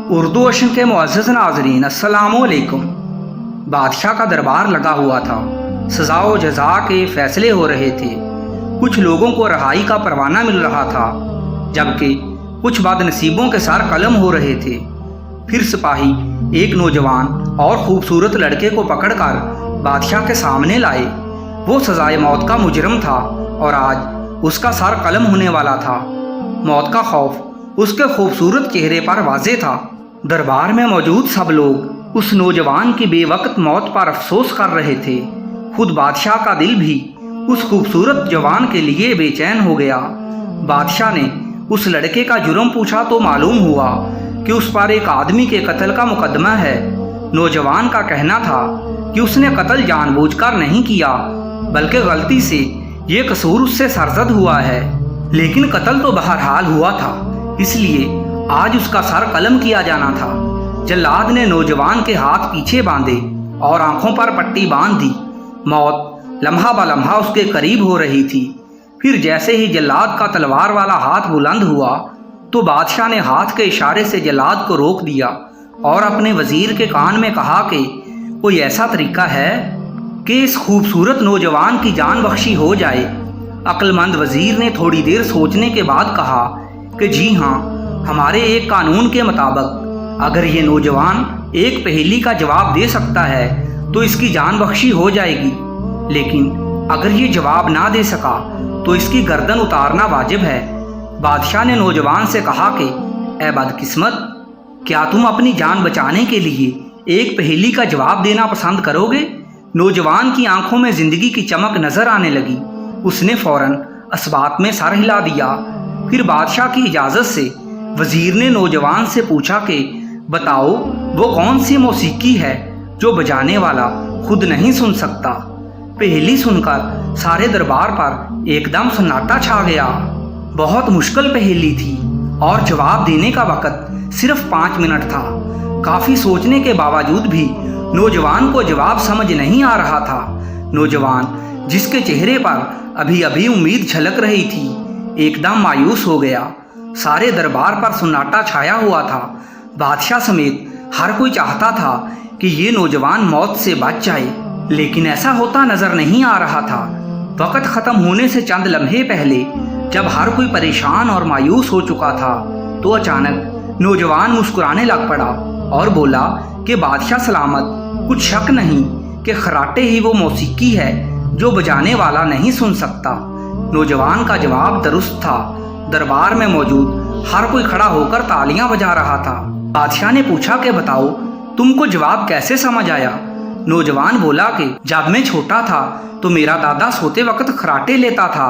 उर्दू अशन के मुअज़्ज़ज़ नाज़रीन अस्सलामुअलैकुम। बादशाह का दरबार लगा हुआ था। सज़ा व जज़ा के फ़ैसले हो रहे थे। कुछ लोगों को रहाई का परवाना मिल रहा था, जबकि कुछ बदनसीबों के सर कलम हो रहे थे। फिर सिपाही एक नौजवान और ख़ूबसूरत लड़के को पकड़कर बादशाह के सामने लाए। वो सज़ाए मौत का मुजरम था और आज उसका सर कलम होने वाला था। मौत का खौफ उसके खूबसूरत चेहरे पर वाज़े था। दरबार में मौजूद सब लोग उस नौजवान की बेवक्त मौत पर अफसोस कर रहे थे। खुद बादशाह का दिल भी उस खूबसूरत जवान के लिए बेचैन हो गया। बादशाह ने उस लड़के का जुर्म पूछा तो मालूम हुआ कि उस पर एक आदमी के कत्ल का मुकदमा है। नौजवान का कहना था कि उसने कत्ल जानबूझकर नहीं किया, बल्कि गलती से ये कसूर उससे सरजद हुआ है। लेकिन कत्ल तो बहरहाल हुआ था, इसलिए आज उसका सर कलम किया जाना था। जल्लाद ने नौजवान के हाथ पीछे बांधे और आंखों पर पट्टी बांध दी। मौत लम्हा ब लम्हा उसके करीब हो रही थी। फिर जैसे ही जल्लाद का तलवार वाला हाथ बुलंद हुआ तो बादशाह ने हाथ के इशारे से जल्लाद को रोक दिया और अपने वजीर के कान में कहा कि कोई ऐसा तरीका है कि इस खूबसूरत नौजवान की जान बख्शी हो जाए। अक्लमंद वजीर ने थोड़ी देर सोचने के बाद कहा कि जी हाँ, हमारे एक कानून के मुताबिक अगर ये नौजवान एक पहेली का जवाब दे सकता है तो इसकी जान बख्शी हो जाएगी, लेकिन अगर ये जवाब ना दे सका तो इसकी गर्दन उतारना वाजिब है। बादशाह ने नौजवान से कहा कि ए बदकिस्मत, क्या तुम अपनी जान बचाने के लिए एक पहेली का जवाब देना पसंद करोगे? नौजवान की आंखों में जिंदगी की चमक नजर आने लगी। उसने फौरन असबात में सर हिला दिया। फिर बादशाह की इजाज़त से वजीर ने नौजवान से पूछा कि बताओ, वो कौन सी मौसीकी है जो बजाने वाला खुद नहीं सुन सकता? पहेली सुनकर सारे दरबार पर एकदम सन्नाटा छा गया। बहुत मुश्किल पहेली थी और जवाब देने का वक्त सिर्फ 5 मिनट था। काफ़ी सोचने के बावजूद भी नौजवान को जवाब समझ नहीं आ रहा था। नौजवान, जिसके चेहरे पर अभी अभी उम्मीद झलक रही थी, एकदम मायूस हो गया। सारे दरबार पर सन्नाटा छाया हुआ था। बादशाह समेत हर कोई चाहता था कि ये नौजवान मौत से बच जाए, लेकिन ऐसा होता नजर नहीं आ रहा था। वक्त ख़त्म होने से चंद लम्हे पहले जब हर कोई परेशान और मायूस हो चुका था तो अचानक नौजवान मुस्कुराने लग पड़ा और बोला कि बादशाह सलामत, कुछ शक नहीं कि खराटे ही वो मौसीकी है जो बजाने वाला नहीं सुन सकता। नौजवान का जवाब दुरुस्त था। दरबार में मौजूद हर कोई खड़ा होकर तालियां बजा रहा था। बादशाह ने पूछा कि बताओ, तुमको जवाब कैसे समझ आया? नौजवान बोला कि जब मैं छोटा था तो मेरा दादा सोते वक्त खराटे लेता था।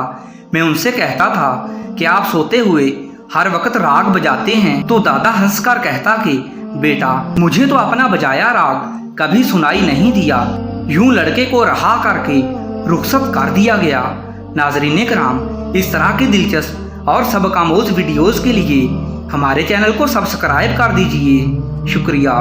मैं उनसे कहता था कि आप सोते हुए हर वक्त राग बजाते हैं, तो दादा हंसकर कहता कि बेटा, मुझे तो अपना बजाया राग कभी सुनाई नहीं दिया। यूं लड़के को रहा करके रुखसत कर दिया गया। नाज़रीन किराम, इस तरह की दिलचस्प और सबक आमोज़ वीडियोज़ के लिए हमारे चैनल को सब्सक्राइब कर दीजिए। शुक्रिया।